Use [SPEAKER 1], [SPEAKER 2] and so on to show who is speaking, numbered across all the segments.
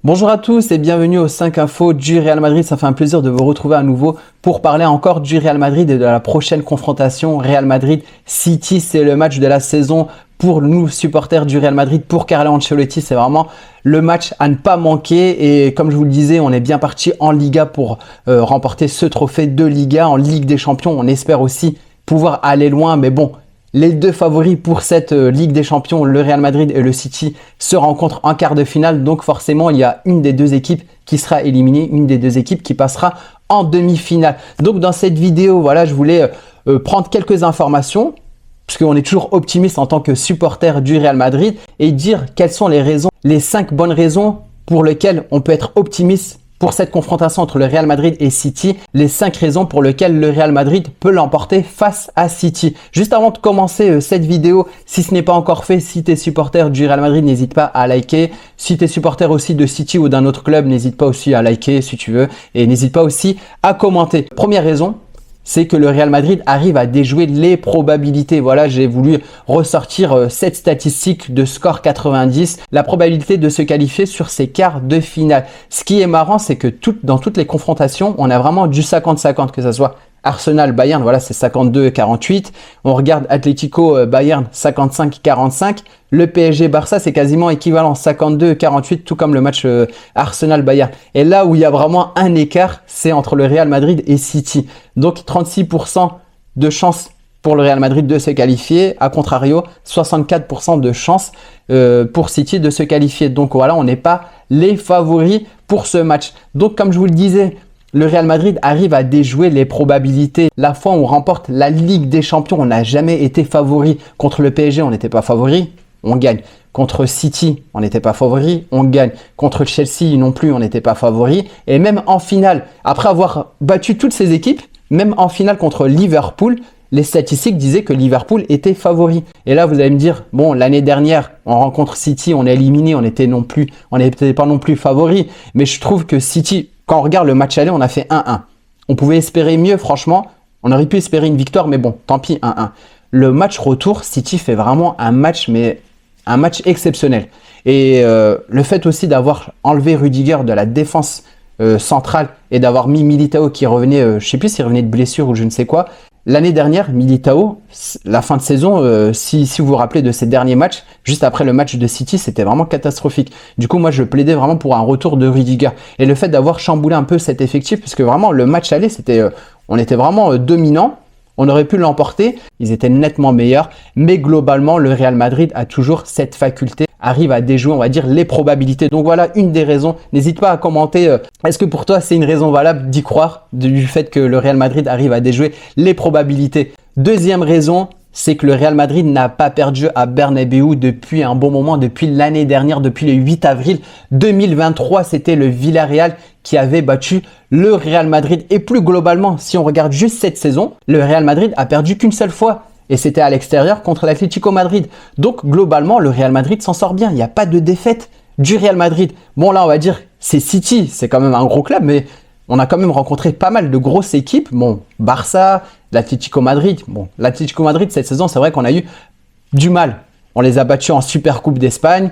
[SPEAKER 1] Bonjour à tous et bienvenue aux 5 infos du Real Madrid. Ça fait un plaisir de vous retrouver à nouveau pour parler encore du Real Madrid et de la prochaine confrontation Real Madrid-City. C'est le match de la saison pour nous supporters du Real Madrid, pour Carlo Ancelotti. C'est vraiment le match à ne pas manquer. Et comme je vous le disais, on est bien parti en Liga pour remporter ce trophée de Liga. En Ligue des Champions, on espère aussi pouvoir aller loin. Mais bon, les deux favoris pour cette Ligue des Champions, le Real Madrid et le City, se rencontrent en quart de finale. Donc forcément, il y a une des deux équipes qui sera éliminée, une des deux équipes qui passera en demi-finale. Donc dans cette vidéo, voilà, je voulais prendre quelques informations, puisqu'on est toujours optimiste en tant que supporter du Real Madrid, et dire quelles sont les raisons, les 5 bonnes raisons pour lesquelles on peut être optimiste pour cette confrontation entre le Real Madrid et City, les 5 raisons pour lesquelles le Real Madrid peut l'emporter face à City. Juste avant de commencer cette vidéo, si ce n'est pas encore fait, si tu es supporter du Real Madrid, n'hésite pas à liker. Si tu es supporter aussi de City ou d'un autre club, n'hésite pas aussi à liker si tu veux. Et n'hésite pas aussi à commenter. Première raison, c'est que le Real Madrid arrive à déjouer les probabilités. Voilà, j'ai voulu ressortir cette statistique de score 90, la probabilité de se qualifier sur ces quarts de finale. Ce qui est marrant, c'est que dans toutes les confrontations, on a vraiment du 50-50, que ce soit Arsenal-Bayern, voilà, c'est 52-48. On regarde Atlético-Bayern, 55-45. Le PSG-Barça, c'est quasiment équivalent, 52-48, tout comme le match Arsenal-Bayern. Et là où il y a vraiment un écart, c'est entre le Real Madrid et City. Donc 36% de chance pour le Real Madrid de se qualifier. A contrario, 64% de chance pour City de se qualifier. Donc voilà, on n'est pas les favoris pour ce match. Donc comme je vous le disais, le Real Madrid arrive à déjouer les probabilités. La fois où on remporte la Ligue des Champions, on n'a jamais été favori. Contre le PSG, on n'était pas favori, on gagne. Contre City, on n'était pas favori, on gagne. Contre Chelsea non plus, on n'était pas favori. Et même en finale, après avoir battu toutes ces équipes, même en finale contre Liverpool, les statistiques disaient que Liverpool était favori. Et là, vous allez me dire, bon, l'année dernière, on rencontre City, on est éliminé, on n'était pas non plus favori. Mais je trouve que City, quand on regarde le match aller, on a fait 1-1. On pouvait espérer mieux, franchement. On aurait pu espérer une victoire, mais bon, tant pis, 1-1. Le match retour, City fait vraiment un match exceptionnel. Et le fait aussi d'avoir enlevé Rudiger de la défense centrale et d'avoir mis Militao qui revenait, je ne sais plus s'il revenait de blessure ou je ne sais quoi. L'année dernière, Militao, la fin de saison, si vous vous rappelez de ces derniers matchs, juste après le match de City, c'était vraiment catastrophique. Du coup, moi, je plaidais vraiment pour un retour de Rudiger. Et le fait d'avoir chamboulé un peu cet effectif, parce que vraiment, le match aller, on était vraiment dominant. On aurait pu l'emporter, ils étaient nettement meilleurs, mais globalement, le Real Madrid a toujours cette faculté, arrive à déjouer, on va dire, les probabilités. Donc voilà une des raisons. N'hésite pas à commenter, est-ce que pour toi, c'est une raison valable d'y croire, du fait que le Real Madrid arrive à déjouer les probabilités. Deuxième raison, c'est que le Real Madrid n'a pas perdu à Bernabéu depuis un bon moment, depuis l'année dernière, depuis le 8 avril 2023. C'était le Villarreal qui avait battu le Real Madrid. Et plus globalement, si on regarde juste cette saison, le Real Madrid a perdu qu'une seule fois. Et c'était à l'extérieur contre l'Atlético Madrid. Donc globalement, le Real Madrid s'en sort bien. Il n'y a pas de défaite du Real Madrid. Bon là, on va dire, c'est City, c'est quand même un gros club, mais on a quand même rencontré pas mal de grosses équipes. Bon, Barça, l'Atlético Madrid. Bon, l'Atlético Madrid, cette saison, c'est vrai qu'on a eu du mal. On les a battus en Super Coupe d'Espagne.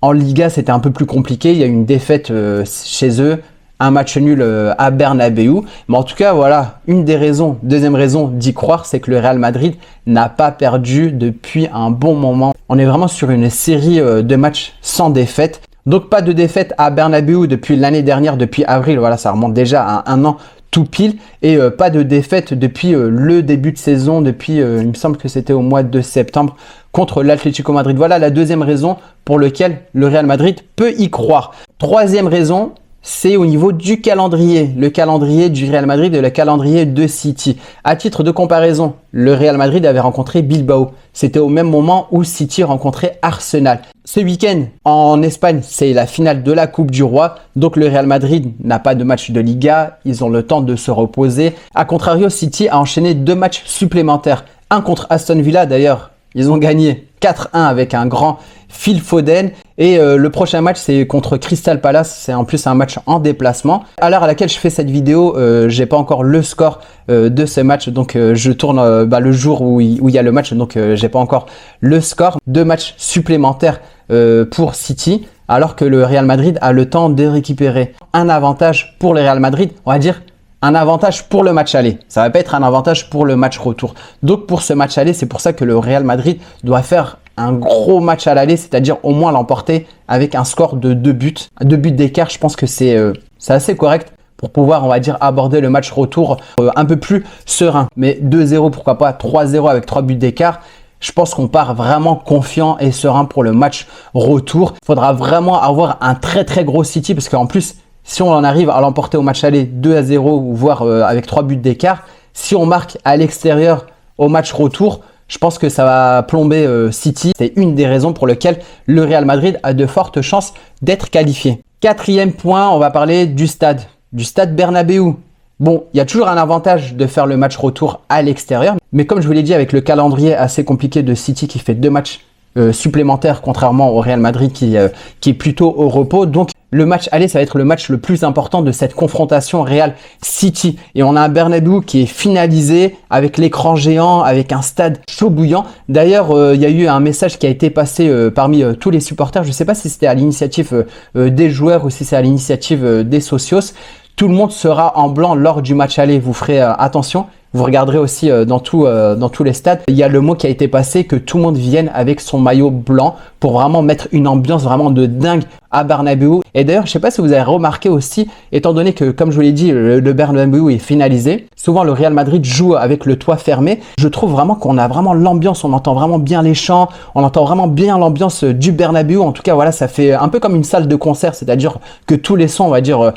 [SPEAKER 1] En Liga, c'était un peu plus compliqué. Il y a eu une défaite chez eux. Un match nul à Bernabéu. Mais en tout cas, voilà, une des raisons, deuxième raison d'y croire, c'est que le Real Madrid n'a pas perdu depuis un bon moment. On est vraiment sur une série de matchs sans défaite. Donc pas de défaite à Bernabéu depuis l'année dernière, depuis avril, voilà, ça remonte déjà à un an tout pile. Et pas de défaite depuis le début de saison, depuis, il me semble que c'était au mois de septembre, contre l'Atlético Madrid. Voilà la deuxième raison pour laquelle le Real Madrid peut y croire. Troisième raison, c'est au niveau du calendrier, le calendrier du Real Madrid et le calendrier de City. À titre de comparaison, le Real Madrid avait rencontré Bilbao. C'était au même moment où City rencontrait Arsenal. Ce week-end, en Espagne, c'est la finale de la Coupe du Roi. Donc le Real Madrid n'a pas de match de Liga. Ils ont le temps de se reposer. A contrario, City a enchaîné 2 matchs supplémentaires. Un contre Aston Villa d'ailleurs. Ils ont gagné 4-1 avec un grand Phil Foden. Et le prochain match, c'est contre Crystal Palace. C'est en plus un match en déplacement. À l'heure à laquelle je fais cette vidéo, j'ai pas encore le score de ce match. Donc je tourne le jour où il y a le match. Donc j'ai pas encore le score. 2 matchs supplémentaires pour City. alors que le Real Madrid a le temps de récupérer. Un avantage pour le Real Madrid, on va dire un avantage pour le match aller. Ça va pas être un avantage pour le match retour. Donc pour ce match aller, c'est pour ça que le Real Madrid doit faire un gros match à l'aller, c'est-à-dire au moins l'emporter avec un score de 2 buts. 2 buts d'écart, je pense que c'est assez correct pour pouvoir, on va dire, aborder le match retour un peu plus serein. Mais 2-0, pourquoi pas 3-0 avec 3 buts d'écart. Je pense qu'on part vraiment confiant et serein pour le match retour. Il faudra vraiment avoir un très très gros City parce qu'en plus, si on en arrive à l'emporter au match aller 2-0 ou voire avec 3 buts d'écart, si on marque à l'extérieur au match retour, je pense que ça va plomber City. C'est une des raisons pour lesquelles le Real Madrid a de fortes chances d'être qualifié. Quatrième point, on va parler du stade Bernabéu. Bon, il y a toujours un avantage de faire le match retour à l'extérieur. Mais comme je vous l'ai dit, avec le calendrier assez compliqué de City qui fait 2 matchs supplémentaires, contrairement au Real Madrid qui est plutôt au repos. Donc, le match aller, ça va être le match le plus important de cette confrontation Real City. Et on a un Bernabéu qui est finalisé avec l'écran géant, avec un stade chaud bouillant. D'ailleurs, il y a eu un message qui a été passé parmi tous les supporters. Je ne sais pas si c'était à l'initiative des joueurs ou si c'est à l'initiative des socios. Tout le monde sera en blanc lors du match aller. Vous ferez attention. Vous regarderez aussi dans tous les stades. Il y a le mot qui a été passé que tout le monde vienne avec son maillot blanc pour vraiment mettre une ambiance vraiment de dingue à Bernabéu. Et d'ailleurs, je ne sais pas si vous avez remarqué aussi, étant donné que, comme je vous l'ai dit, le Bernabéu est finalisé. Souvent, le Real Madrid joue avec le toit fermé. Je trouve vraiment qu'on a vraiment l'ambiance. On entend vraiment bien les chants. On entend vraiment bien l'ambiance du Bernabéu. En tout cas, voilà, ça fait un peu comme une salle de concert. C'est-à-dire que tous les sons, on va dire,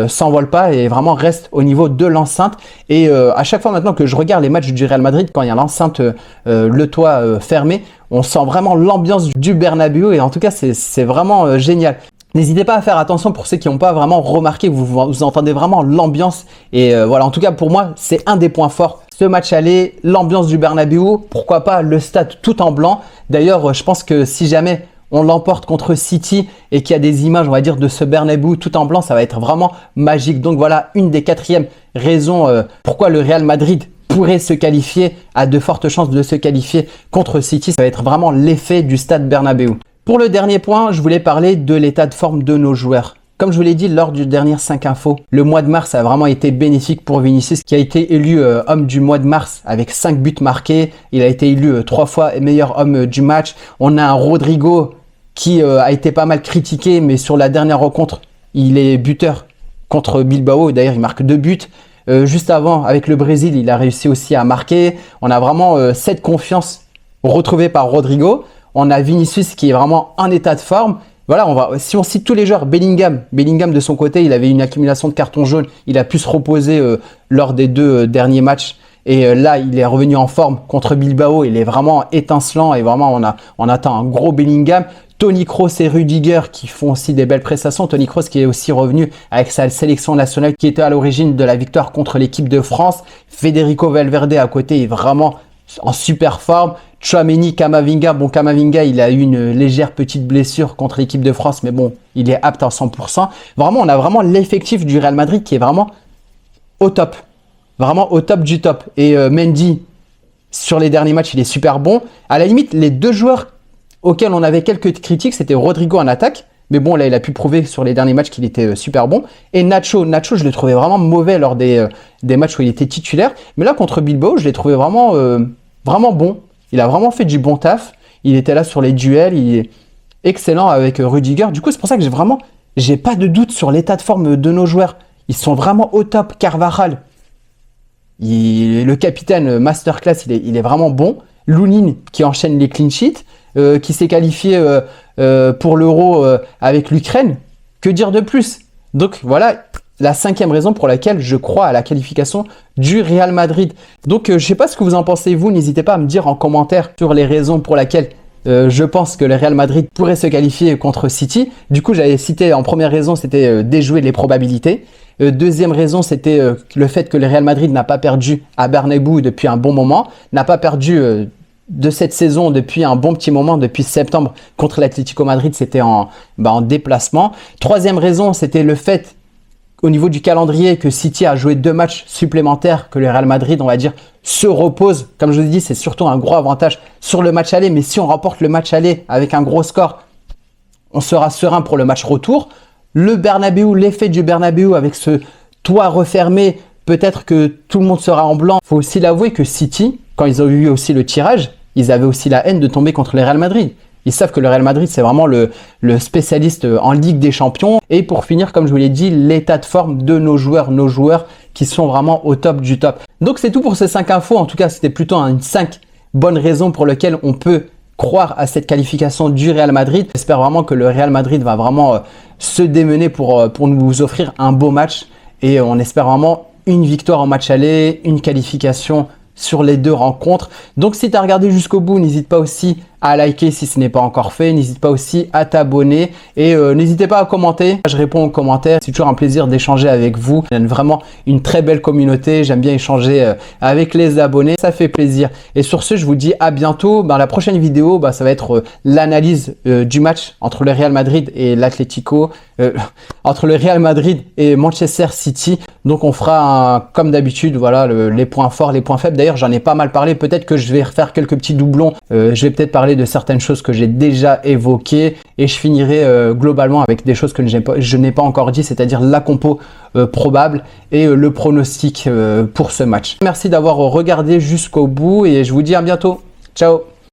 [SPEAKER 1] s'envolent pas et vraiment restent au niveau de l'enceinte. Et à chaque fois maintenant que je regarde les matchs du Real Madrid, quand il y a l'enceinte, le toit fermé, on sent vraiment l'ambiance du Bernabéu et en tout cas, c'est vraiment génial. N'hésitez pas à faire attention pour ceux qui n'ont pas vraiment remarqué, vous entendez vraiment l'ambiance et voilà, en tout cas pour moi, c'est un des points forts. Ce match aller, l'ambiance du Bernabéu, pourquoi pas le stade tout en blanc. D'ailleurs, je pense que si jamais on l'emporte contre City et qu'il y a des images, on va dire, de ce Bernabéu tout en blanc, ça va être vraiment magique. Donc voilà, une des 4e raisons pourquoi le Real Madrid pourrait se qualifier, a de fortes chances de se qualifier contre City. Ça va être vraiment l'effet du stade Bernabéu. Pour le dernier point, je voulais parler de l'état de forme de nos joueurs. Comme je vous l'ai dit lors du dernier 5 infos, le mois de mars a vraiment été bénéfique pour Vinicius qui a été élu homme du mois de mars avec 5 buts marqués. Il a été élu 3 fois meilleur homme du match. On a un Rodrigo qui a été pas mal critiqué, mais sur la dernière rencontre, il est buteur contre Bilbao. D'ailleurs, il marque 2 buts. Juste avant, avec le Brésil, il a réussi aussi à marquer. On a vraiment cette confiance retrouvée par Rodrigo. On a Vinicius qui est vraiment en état de forme. Voilà, si on cite tous les joueurs, Bellingham de son côté, il avait une accumulation de cartons jaunes. Il a pu se reposer lors des 2 derniers matchs. Et là, il est revenu en forme contre Bilbao. Il est vraiment étincelant et vraiment, on attend un gros Bellingham. Toni Kroos et Rudiger qui font aussi des belles prestations. Toni Kroos qui est aussi revenu avec sa sélection nationale qui était à l'origine de la victoire contre l'équipe de France. Federico Valverde à côté est vraiment en super forme. Tchouaméni, Camavinga. Bon, Camavinga, il a eu une légère petite blessure contre l'équipe de France, mais bon, il est apte à 100%. Vraiment, on a vraiment l'effectif du Real Madrid qui est vraiment au top. Vraiment au top du top. Et Mendy, sur les derniers matchs, il est super bon. À la limite, les 2 joueurs auxquels on avait quelques critiques, c'était Rodrigo en attaque. Mais bon, là, il a pu prouver sur les derniers matchs qu'il était super bon. Et Nacho, je l'ai trouvé vraiment mauvais lors des matchs où il était titulaire. Mais là, contre Bilbao, je l'ai trouvé vraiment, vraiment bon. Il a vraiment fait du bon taf. Il était là sur les duels. Il est excellent avec Rudiger. Du coup, c'est pour ça que j'ai pas de doute sur l'état de forme de nos joueurs. Ils sont vraiment au top. Carvajal, le capitaine masterclass, il est vraiment bon. Lounine qui enchaîne les clean sheets. Qui s'est qualifié pour l'Euro avec l'Ukraine. Que dire de plus? Donc voilà la 5e raison pour laquelle je crois à la qualification du Real Madrid. Donc je ne sais pas ce que vous en pensez vous, n'hésitez pas à me dire en commentaire sur les raisons pour lesquelles je pense que le Real Madrid pourrait se qualifier contre City. Du coup, j'avais cité en première raison, c'était déjouer les probabilités. Deuxième raison, c'était le fait que le Real Madrid n'a pas perdu à Bernabéu depuis un bon moment, n'a pas perdu de cette saison depuis un bon petit moment, depuis septembre contre l'Atlético Madrid, c'était en déplacement. Troisième raison, c'était le fait au niveau du calendrier que City a joué 2 matchs supplémentaires, que le Real Madrid, on va dire, se repose. Comme je vous ai dit, c'est surtout un gros avantage sur le match aller, mais si on remporte le match aller avec un gros score, on sera serein pour le match retour. Le Bernabéu, l'effet du Bernabéu avec ce toit refermé, peut-être que tout le monde sera en blanc. Il faut aussi l'avouer que City, quand ils ont eu aussi le tirage, ils avaient aussi la haine de tomber contre le Real Madrid. Ils savent que le Real Madrid, c'est vraiment le spécialiste en Ligue des Champions. Et pour finir, comme je vous l'ai dit, l'état de forme de nos joueurs qui sont vraiment au top du top. Donc c'est tout pour ces 5 infos. En tout cas, c'était plutôt une 5 bonnes raisons pour lesquelles on peut croire à cette qualification du Real Madrid. J'espère vraiment que le Real Madrid va vraiment se démener pour nous offrir un beau match. Et on espère vraiment une victoire en match aller, une qualification sur les 2 rencontres. Donc si tu as regardé jusqu'au bout, n'hésite pas aussi à liker si ce n'est pas encore fait. N'hésite pas aussi à t'abonner et n'hésitez pas à commenter. Je réponds aux commentaires. C'est toujours un plaisir d'échanger avec vous. Il y a vraiment une très belle communauté. J'aime bien échanger avec les abonnés. Ça fait plaisir. Et sur ce, je vous dis à bientôt. La prochaine vidéo, ça va être l'analyse du match entre le Real Madrid et l'Atlético. Entre le Real Madrid et Manchester City. Donc on fera comme d'habitude, voilà, les points forts, les points faibles. D'ailleurs, j'en ai pas mal parlé. Peut-être que je vais refaire quelques petits doublons. Je vais peut-être parler de certaines choses que j'ai déjà évoquées et je finirai globalement avec des choses que je n'ai pas encore dit, c'est-à-dire la compo probable et le pronostic pour ce match. Merci d'avoir regardé jusqu'au bout et je vous dis à bientôt. Ciao!